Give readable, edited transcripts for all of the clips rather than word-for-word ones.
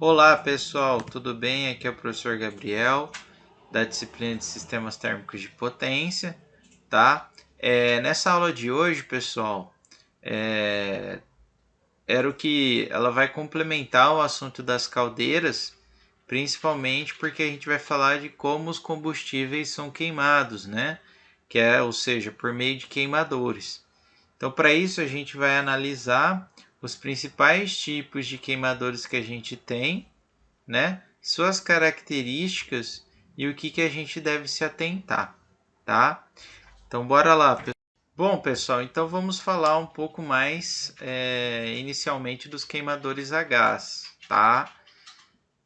Olá pessoal, tudo bem? Aqui é o professor Gabriel, da disciplina de Sistemas Térmicos de Potência, tá? Nessa aula de hoje, pessoal, era o que ela vai complementar o assunto das caldeiras, principalmente porque a gente vai falar de como os combustíveis são queimados, né? Ou seja, por meio de queimadores. Então, para isso, a gente vai analisar os principais tipos de queimadores que a gente tem, né? Suas características e o que a gente deve se atentar, tá? Então, bora lá. Bom, pessoal, então vamos falar um pouco mais inicialmente dos queimadores a gás, tá?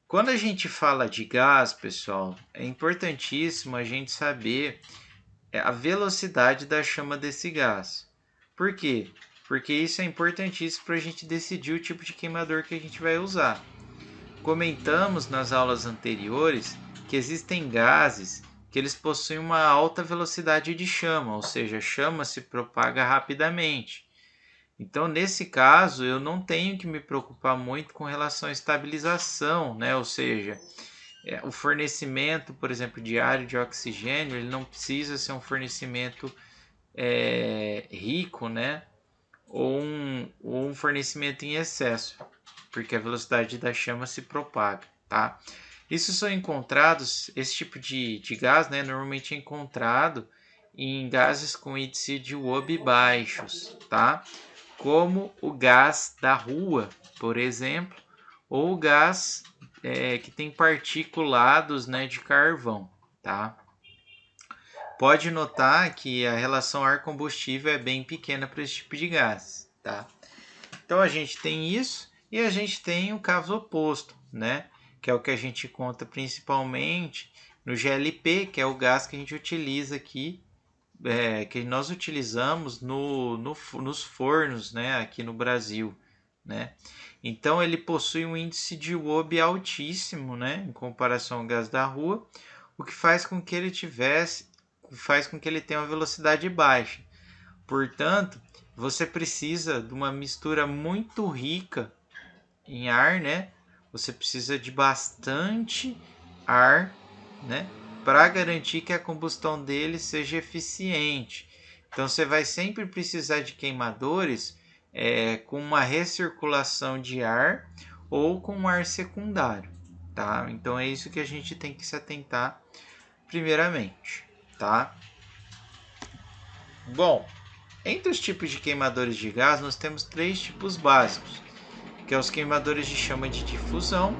Quando a gente fala de gás, pessoal, é importantíssimo a gente saber a velocidade da chama desse gás. Por quê? Porque isso é importantíssimo para a gente decidir o tipo de queimador que a gente vai usar. Comentamos nas aulas anteriores que existem gases que eles possuem uma alta velocidade de chama, ou seja, a chama se propaga rapidamente. Então, nesse caso, eu não tenho que me preocupar muito com relação à estabilização, né? Ou seja, o fornecimento, por exemplo, diário de oxigênio, ele não precisa ser um fornecimento rico, né? Ou um fornecimento em excesso, porque a velocidade da chama se propaga, tá? Isso são encontrados, esse tipo de gás, né, normalmente é encontrado em gases com índice de Wobbe baixos, tá? Como o gás da rua, por exemplo, ou o gás que tem particulados, né, de carvão, tá? Pode notar que a relação ar-combustível é bem pequena para esse tipo de gás, tá? Então a gente tem isso e a gente tem o caso oposto, né? Que é o que a gente conta principalmente no GLP, que é o gás que a gente utiliza aqui, que nós utilizamos nos fornos, né? Aqui no Brasil, né? Então ele possui um índice de Wobbe altíssimo, né? Em comparação ao gás da rua, o que faz com que ele tenha uma velocidade baixa. Portanto, você precisa de uma mistura muito rica em ar, né? Você precisa de bastante ar, né? Para garantir que a combustão dele seja eficiente. Então, você vai sempre precisar de queimadores com uma recirculação de ar ou com ar secundário, tá? Então, é isso que a gente tem que se atentar primeiramente, tá? Bom, entre os tipos de queimadores de gás, nós temos três tipos básicos, que são os queimadores de chama de difusão,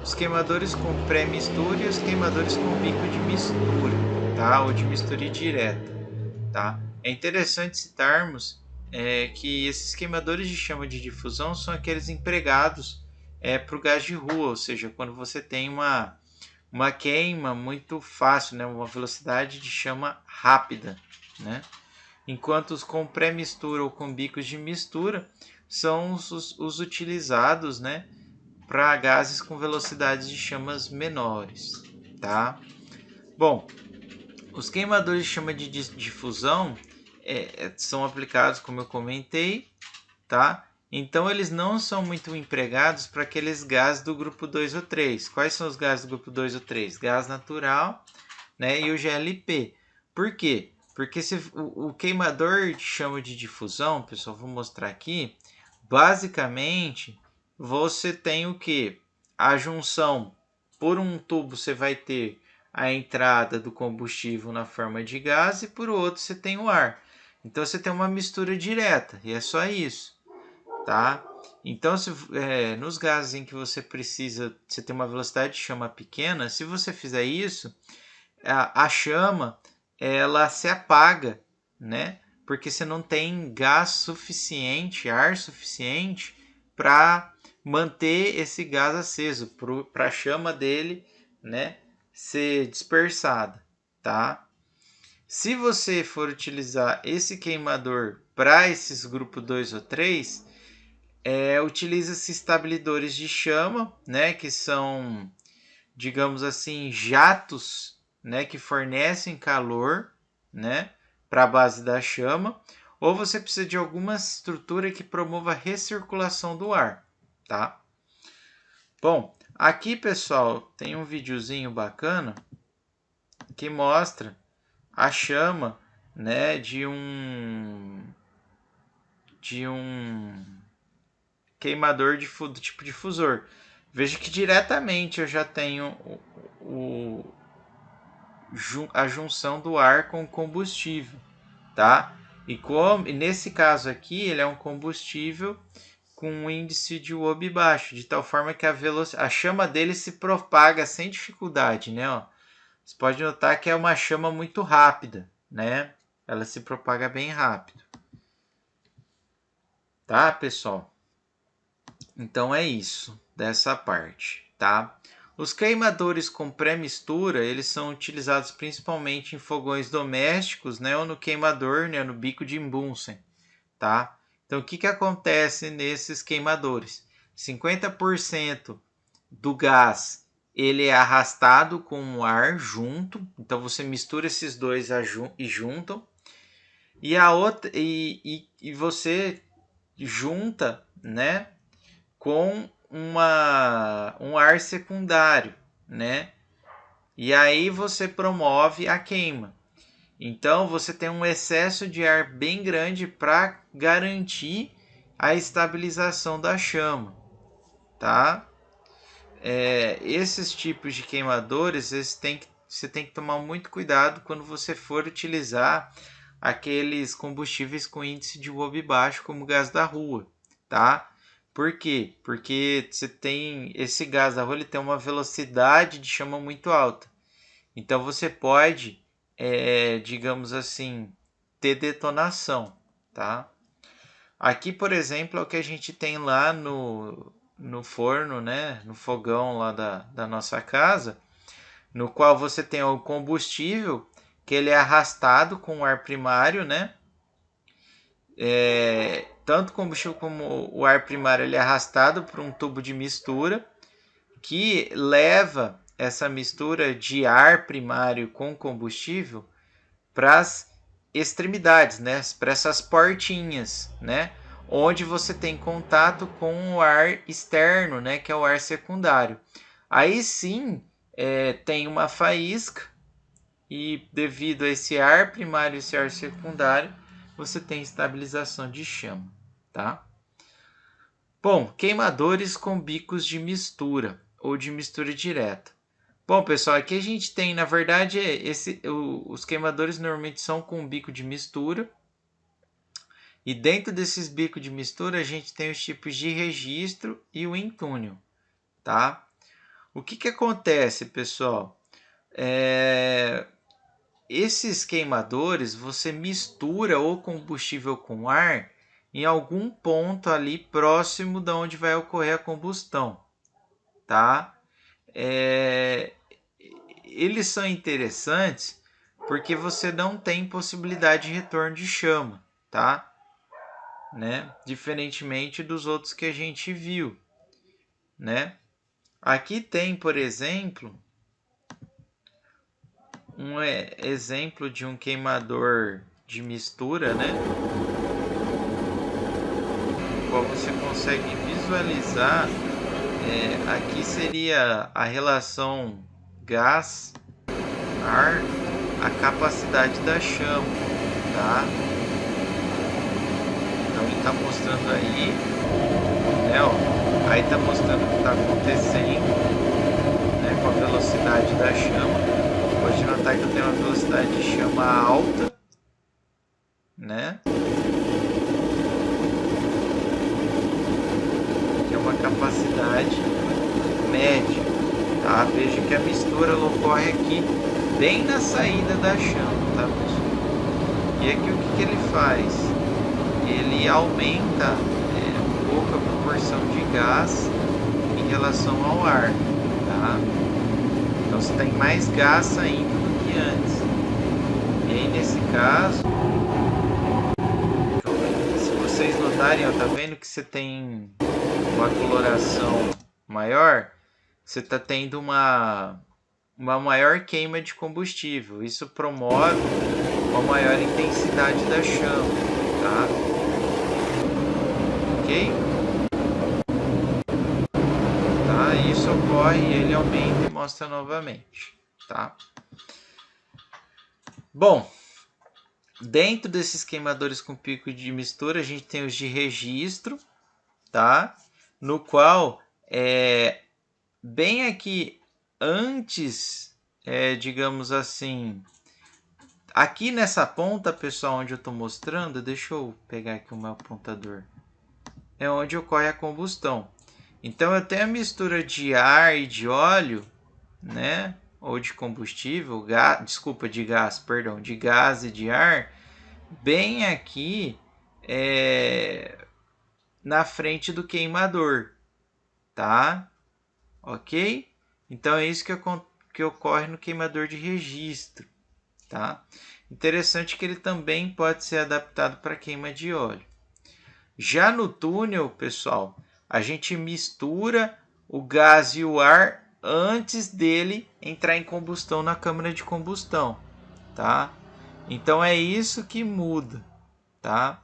os queimadores com pré-mistura e os queimadores com bico de mistura, tá? Ou de mistura direta, tá? É interessante citarmos que esses queimadores de chama de difusão são aqueles empregados para o gás de rua, ou seja, quando você tem uma queima muito fácil, né? Uma velocidade de chama rápida, né? Enquanto os com pré-mistura ou com bicos de mistura são os utilizados, né, para gases com velocidades de chamas menores, tá? Bom, os queimadores de chama de difusão são aplicados, como eu comentei, tá? Então eles não são muito empregados para aqueles gases do grupo 2 ou 3. Quais são os gases do grupo 2 ou 3? Gás natural, né, e o GLP. Por quê? Porque o queimador de chama de difusão, pessoal, vou mostrar aqui, basicamente você tem o que? A junção, por um tubo você vai ter a entrada do combustível na forma de gás e por outro você tem o ar. Então você tem uma mistura direta e é só isso, tá? Então, nos gases em que você tem uma velocidade de chama pequena, se você fizer isso, a chama ela se apaga, né? Porque você não tem gás suficiente, ar suficiente para manter esse gás aceso, para a chama dele, né, ser dispersada, tá? Se você for utilizar esse queimador para esses grupos 2 ou 3, utiliza-se estabilizadores de chama, né, que são, digamos assim, jatos, né, que fornecem calor, né, para a base da chama, ou você precisa de alguma estrutura que promova a recirculação do ar, tá? Bom, Aqui, pessoal, tem um videozinho bacana que mostra a chama, né, de um queimador do tipo difusor. Veja que diretamente eu já tenho a junção do ar com o combustível, tá? E nesse caso aqui, ele é um combustível com um índice de Wob baixo, de tal forma que a chama dele se propaga sem dificuldade, né? Ó, você pode notar que é uma chama muito rápida, né? Ela se propaga bem rápido. Tá, pessoal? Então é isso dessa parte, tá? Os queimadores com pré-mistura, eles são utilizados principalmente em fogões domésticos, né, ou no queimador, né, no bico de Bunsen, tá? Então o que acontece nesses queimadores? 50% do gás ele é arrastado com o ar junto, então você mistura esses dois e juntam, e a outra e você junta, né, com um ar secundário, né? E aí você promove a queima. Então você tem um excesso de ar bem grande para garantir a estabilização da chama, tá? Esses tipos de queimadores, você tem que tomar muito cuidado quando você for utilizar aqueles combustíveis com índice de Wob baixo, como o gás da rua, tá? Por quê? Porque você tem esse gás da rua, ele tem uma velocidade de chama muito alta. Então você pode, digamos assim, ter detonação, tá? Aqui, por exemplo, é o que a gente tem lá no forno, né? No fogão lá da nossa casa, no qual você tem o combustível, que ele é arrastado com o ar primário, né? Tanto o combustível como o ar primário ele é arrastado por um tubo de mistura que leva essa mistura de ar primário com combustível para as extremidades, né? Para essas portinhas, né? Onde você tem contato com o ar externo, né? Que é o ar secundário. Aí sim tem uma faísca e devido a esse ar primário e esse ar secundário, você tem estabilização de chama, tá? Bom, queimadores com bicos de mistura ou de mistura direta. Bom, pessoal, aqui a gente tem, na verdade, os queimadores normalmente são com bico de mistura. E dentro desses bicos de mistura, a gente tem os tipos de registro e o in-túnel, tá? O que acontece, pessoal? Esses queimadores, você mistura o combustível com ar em algum ponto ali próximo de onde vai ocorrer a combustão, tá? Eles são interessantes porque você não tem possibilidade de retorno de chama, tá? Né? Diferentemente dos outros que a gente viu, né? Aqui tem, por exemplo, um exemplo de um queimador de mistura, né? No qual você consegue visualizar. Aqui seria a relação gás-ar, a capacidade da chama, tá? Então ele está mostrando aí, né? Ó, aí está mostrando o que está acontecendo, né? Com a velocidade da chama. Pode notar que eu tenho uma velocidade de chama alta, né? Que é uma capacidade média, tá? Veja que a mistura ocorre aqui bem na saída da chama, tá, pessoal? E aqui o que ele faz? Ele aumenta um pouco a proporção de gás em relação ao ar, tá? Então você tem mais gás saindo do que antes. E aí nesse caso, se vocês notarem, ó, tá vendo que você tem uma coloração maior, você está tendo uma maior queima de combustível. Isso promove uma maior intensidade da chama, tá? Ok? Tá? Isso ocorre corre, ele aumenta e mostra novamente, tá? Bom, dentro desses queimadores com pico de mistura, a gente tem os de registro, tá? No qual, bem aqui antes, digamos assim, aqui nessa ponta, pessoal, onde eu estou mostrando, deixa eu pegar aqui o meu apontador, é onde ocorre a combustão. Então eu tenho a mistura de ar e de óleo, né? Ou de combustível, de gás e de ar, bem aqui na frente do queimador, tá? Ok? Então é isso que ocorre no queimador de registro, tá? Interessante que ele também pode ser adaptado para queima de óleo. Já no túnel, pessoal, a gente mistura o gás e o ar antes dele entrar em combustão na câmara de combustão, tá? Então é isso que muda, tá?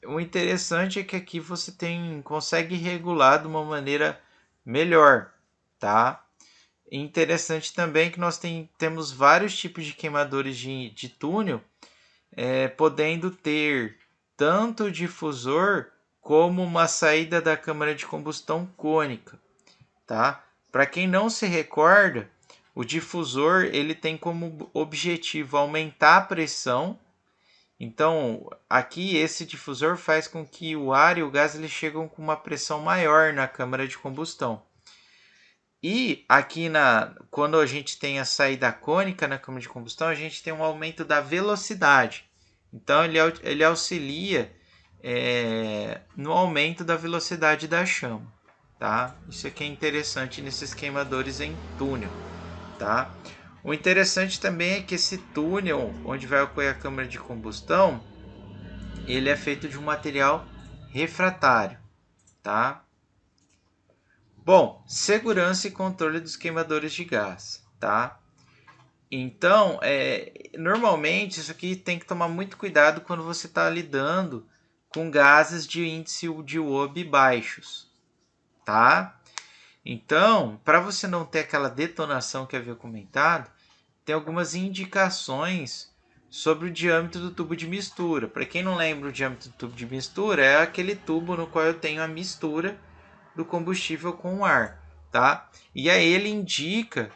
O interessante é que aqui você consegue regular de uma maneira melhor, tá? Interessante também que nós temos vários tipos de queimadores de túnel, podendo ter tanto o difusor como uma saída da câmara de combustão cônica, tá? Para quem não se recorda, o difusor ele tem como objetivo aumentar a pressão. Então, aqui esse difusor faz com que o ar e o gás eles chegam com uma pressão maior na câmara de combustão. E aqui quando a gente tem a saída cônica na câmara de combustão, a gente tem um aumento da velocidade. Então, ele auxilia no aumento da velocidade da chama, tá? Isso aqui é interessante nesses queimadores em túnel, tá? O interessante também é que esse túnel, onde vai ocorrer a câmara de combustão, ele é feito de um material refratário, tá? Bom, segurança e controle dos queimadores de gás, tá? Então, normalmente isso aqui tem que tomar muito cuidado quando você está lidando com gases de índice de UOB baixos, tá? Então, para você não ter aquela detonação que havia comentado, tem algumas indicações sobre o diâmetro do tubo de mistura. Para quem não lembra, o diâmetro do tubo de mistura é aquele tubo no qual eu tenho a mistura do combustível com o ar, tá? E aí ele indica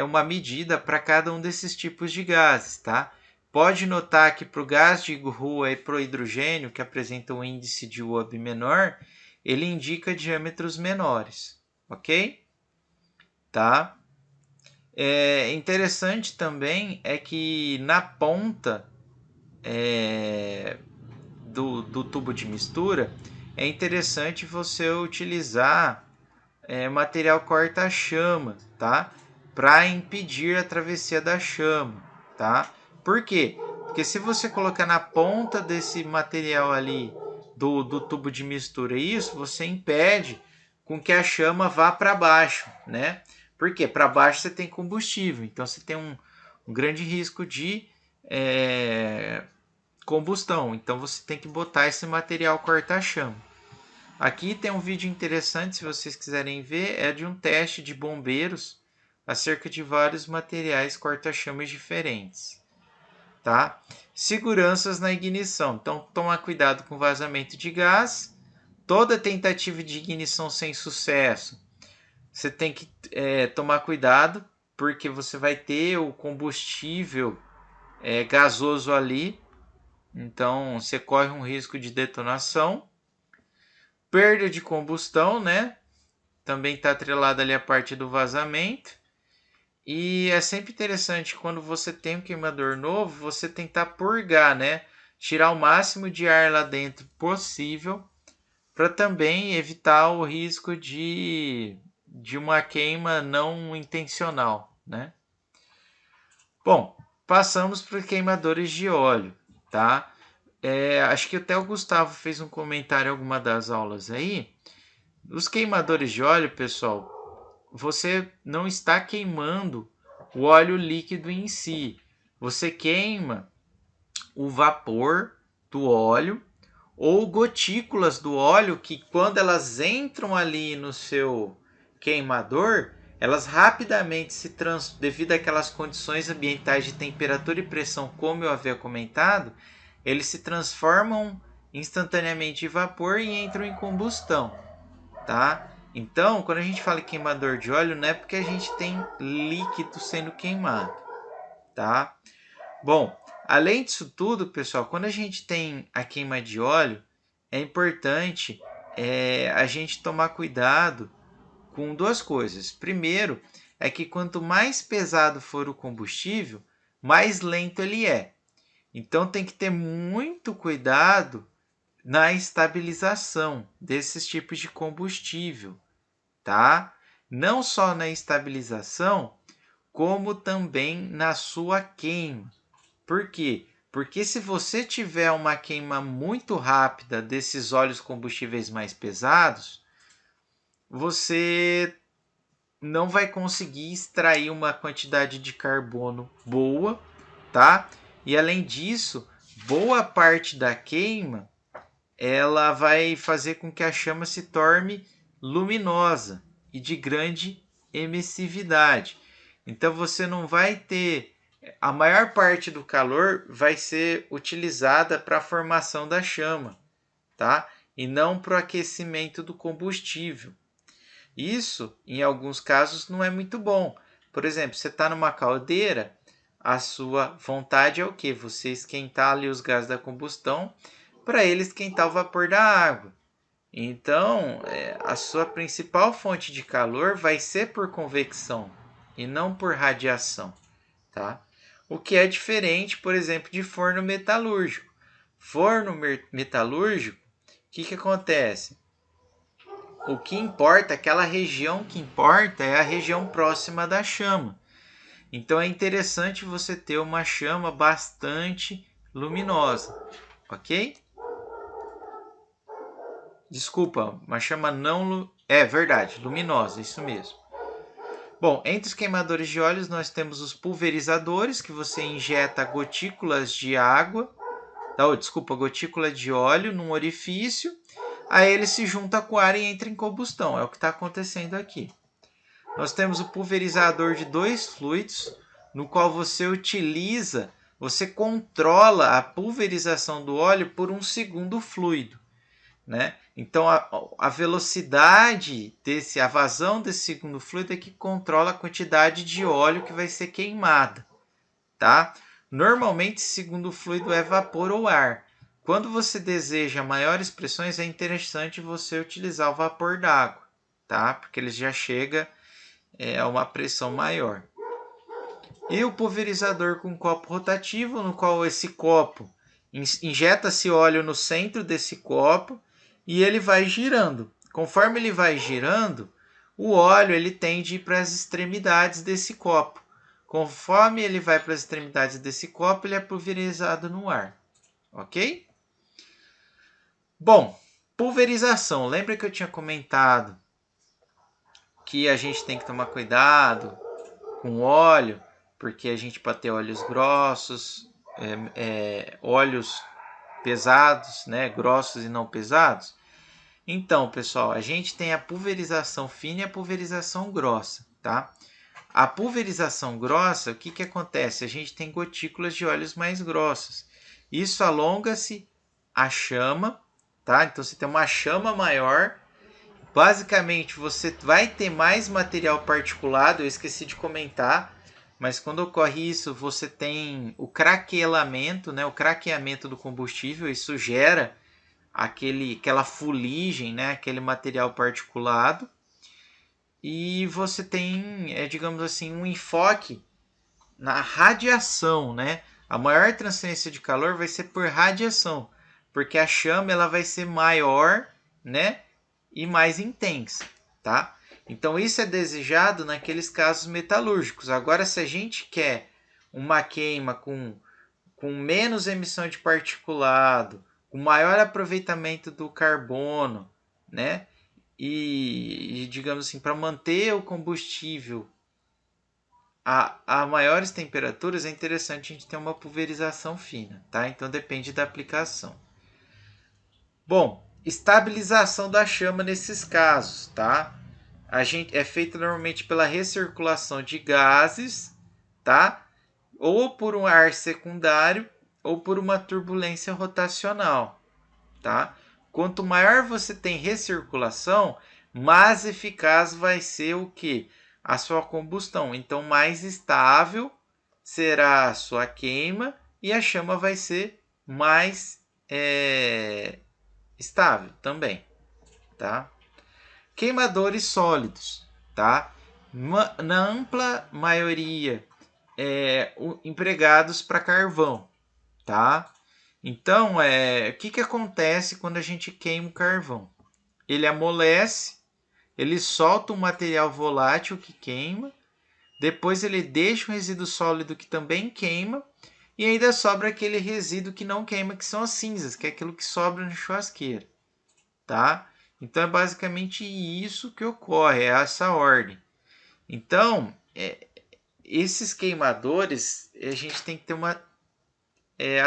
uma medida para cada um desses tipos de gases, tá? Pode notar que para o gás de rua e para o hidrogênio, que apresenta um índice de UOB menor, ele indica diâmetros menores, ok? Tá? Interessante também é que na ponta do tubo de mistura é interessante você utilizar material corta-chama, tá? Para impedir a travessia da chama, tá? Por quê? Porque se você colocar na ponta desse material ali do tubo de mistura isso, você impede com que a chama vá para baixo, né? Porque para baixo você tem combustível, então você tem um grande risco de combustão. Então você tem que botar esse material corta-chama. Aqui tem um vídeo interessante, se vocês quiserem ver, é de um teste de bombeiros acerca de vários materiais corta-chamas diferentes, tá? Seguranças na ignição. Então, tomar cuidado com vazamento de gás. Toda tentativa de ignição sem sucesso, você tem que tomar cuidado, porque você vai ter o combustível gasoso ali. Então, você corre um risco de detonação. Perda de combustão, né? Também está atrelada ali a parte do vazamento. E é sempre interessante quando você tem um queimador novo, você tentar purgar, né? Tirar o máximo de ar lá dentro possível, para também evitar o risco de uma queima não intencional, né? Bom, passamos para queimadores de óleo, tá? Acho que até o Gustavo fez um comentário em alguma das aulas aí. Os queimadores de óleo, pessoal, você não está queimando o óleo líquido em si. Você queima o vapor do óleo ou gotículas do óleo que, quando elas entram ali no seu queimador, elas rapidamente devido àquelas condições ambientais de temperatura e pressão, como eu havia comentado, eles se transformam instantaneamente em vapor e entram em combustão, tá? Então, quando a gente fala em queimador de óleo, não é porque a gente tem líquido sendo queimado, tá? Bom, além disso tudo, pessoal, quando a gente tem a queima de óleo, é importante a gente tomar cuidado com duas coisas. Primeiro, é que quanto mais pesado for o combustível, mais lento ele é. Então tem que ter muito cuidado na estabilização desses tipos de combustível, tá? Não só na estabilização, como também na sua queima. Por quê? Porque se você tiver uma queima muito rápida desses óleos combustíveis mais pesados, você não vai conseguir extrair uma quantidade de carbono boa, tá? E além disso, boa parte da queima ela vai fazer com que a chama se torne luminosa e de grande emissividade. Então você não vai ter a maior parte do calor vai ser utilizada para a formação da chama, tá? E não para o aquecimento do combustível. Isso, em alguns casos, não é muito bom. Por exemplo, você está numa caldeira, a sua vontade é o quê? Você esquentar ali os gases da combustão para ele esquentar o vapor da água. Então, a sua principal fonte de calor vai ser por convecção e não por radiação, tá? O que é diferente, por exemplo, de forno metalúrgico. Forno metalúrgico, o que acontece? O que importa, aquela região que importa é a região próxima da chama. Então é interessante você ter uma chama bastante luminosa, ok? Desculpa, uma chama não... É verdade, luminosa, isso mesmo. Bom, entre os queimadores de óleos nós temos os pulverizadores, que você injeta gotículas de água, gotícula de óleo num orifício, aí ele se junta com o ar e entra em combustão, é o que está acontecendo aqui. Nós temos o pulverizador de dois fluidos, no qual você controla a pulverização do óleo por um segundo fluido, né? Então a velocidade a vazão desse segundo fluido é que controla a quantidade de óleo que vai ser queimada, tá? Normalmente esse segundo fluido é vapor ou ar. Quando você deseja maiores pressões, é interessante você utilizar o vapor d'água, tá? Porque ele já chega a uma pressão maior. E o pulverizador com copo rotativo, no qual esse copo injeta-se óleo no centro desse copo e ele vai girando. Conforme ele vai girando, o óleo ele tende a ir para as extremidades desse copo. Conforme ele vai para as extremidades desse copo, ele é pulverizado no ar. Ok? Bom, pulverização. Lembra que eu tinha comentado que a gente tem que tomar cuidado com óleo, porque a gente pode ter óleos grossos, óleos pesados, né, grossos e não pesados. Então, pessoal, a gente tem a pulverização fina e a pulverização grossa, tá? A pulverização grossa, o que acontece? A gente tem gotículas de óleos mais grossos. Isso alonga-se a chama, tá? Então você tem uma chama maior. Basicamente, você vai ter mais material particulado, eu esqueci de comentar, mas quando ocorre isso, você tem o craquelamento, né? O craqueamento do combustível, isso gera aquela fuligem, né? Aquele material particulado. E você tem, digamos assim, um enfoque na radiação, né? A maior transferência de calor vai ser por radiação, porque a chama ela vai ser maior, né? E mais intensa, tá? Então isso é desejado naqueles casos metalúrgicos. Agora, se a gente quer uma queima com menos emissão de particulado, com maior aproveitamento do carbono, né? E digamos assim, para manter o combustível a maiores temperaturas, é interessante a gente ter uma pulverização fina, tá? Então depende da aplicação. Bom, estabilização da chama nesses casos, tá? é feita normalmente pela recirculação de gases, tá? Ou por um ar secundário ou por uma turbulência rotacional, tá? Quanto maior você tem recirculação, mais eficaz vai ser o que? A sua combustão. Então, mais estável será a sua queima e a chama vai ser mais estável também, tá? Queimadores sólidos, tá? Na ampla maioria empregados para carvão, tá? Então, o que acontece quando a gente queima o carvão? Ele amolece, ele solta um material volátil que queima, depois ele deixa um resíduo sólido que também queima, e ainda sobra aquele resíduo que não queima, que são as cinzas, que é aquilo que sobra na churrasqueira, tá? Então é basicamente isso que ocorre, é essa ordem. Então, esses queimadores, a gente tem que ter uma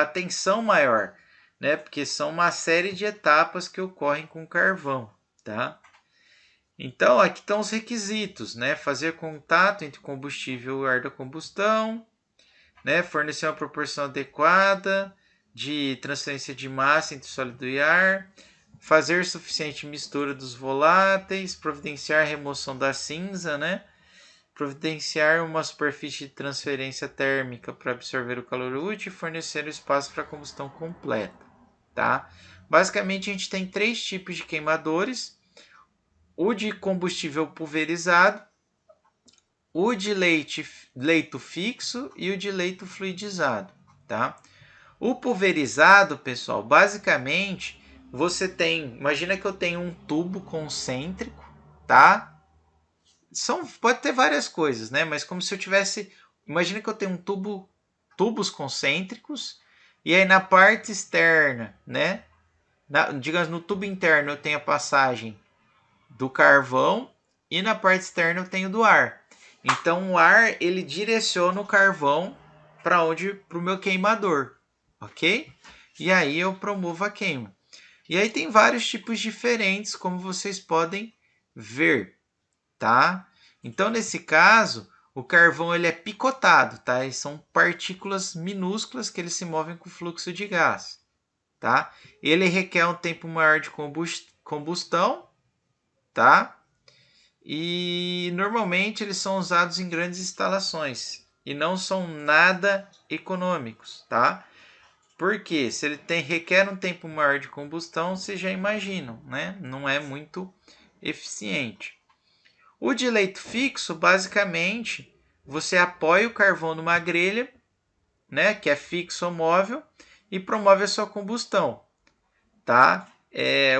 atenção maior, né? Porque são uma série de etapas que ocorrem com carvão, tá? Então, aqui estão os requisitos, né? Fazer contato entre combustível e ar da combustão, né? Fornecer uma proporção adequada de transferência de massa entre sólido e ar, fazer suficiente mistura dos voláteis, providenciar a remoção da cinza, né? Providenciar uma superfície de transferência térmica para absorver o calor útil e fornecer o espaço para a combustão completa, tá? Basicamente, a gente tem 3 tipos de queimadores: o de combustível pulverizado, o de leito fixo e o de leito fluidizado, tá? O pulverizado, pessoal, basicamente, você tem, imagina que eu tenho um tubo concêntrico, tá? Pode ter várias coisas, né? Mas como se eu tivesse, imagina que eu tenho tubos concêntricos, e aí na parte externa, né? Digamos, no tubo interno eu tenho a passagem do carvão e na parte externa eu tenho do ar. Então o ar ele direciona o carvão para o meu queimador, ok? E aí eu promovo a queima. E aí tem vários tipos diferentes, como vocês podem ver, tá? Então nesse caso o carvão ele é picotado, tá? E são partículas minúsculas que eles se movem com fluxo de gás, tá? Ele requer um tempo maior de combustão, tá? E normalmente eles são usados em grandes instalações e não são nada econômicos, tá? Porque se ele requer um tempo maior de combustão, vocês já imaginam, né? Não é muito eficiente. O de leito fixo, basicamente, você apoia o carvão numa grelha, né? Que é fixo ou móvel, e promove a sua combustão, tá?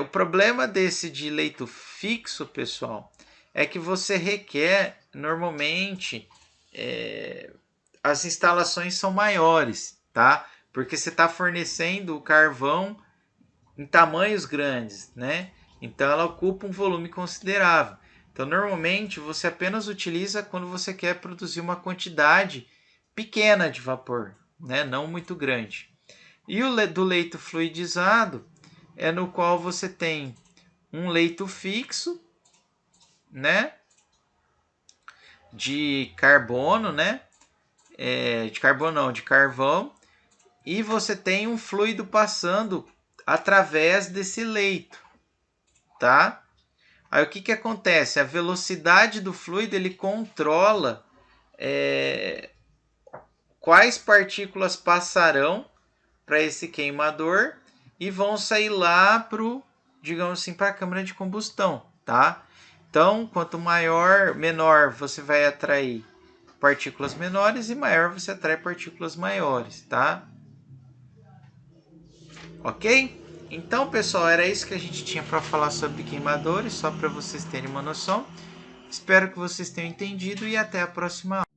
O problema desse de leito fixo, pessoal, é que você requer, normalmente, as instalações são maiores, tá? Porque você está fornecendo o carvão em tamanhos grandes, né? Então ela ocupa um volume considerável. Então normalmente você apenas utiliza quando você quer produzir uma quantidade pequena de vapor, né? Não muito grande. E o do leito fluidizado é no qual você tem um leito fixo, né? De carbono, né? De carbono não, de carvão. E você tem um fluido passando através desse leito, tá? Aí o que acontece? A velocidade do fluido ele controla quais partículas passarão para esse queimador e vão sair lá digamos assim, para a câmara de combustão, tá? Então, quanto menor você vai atrair partículas menores e maior você atrai partículas maiores, tá? Ok? Então, pessoal, era isso que a gente tinha para falar sobre queimadores, só para vocês terem uma noção. Espero que vocês tenham entendido e até a próxima aula.